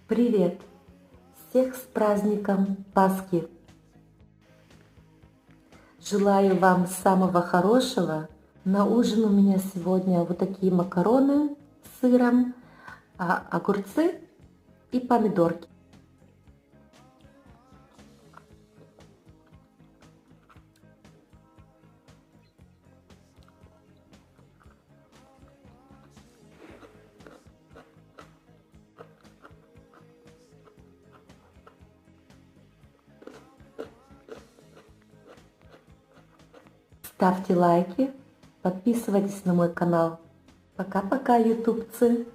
Привет! Всех с праздником Пасхи! Желаю вам самого хорошего. На ужин у меня сегодня вот такие макароны с сыром, огурцы и помидорки. Ставьте лайки, подписывайтесь на мой канал. Пока-пока, ютубцы!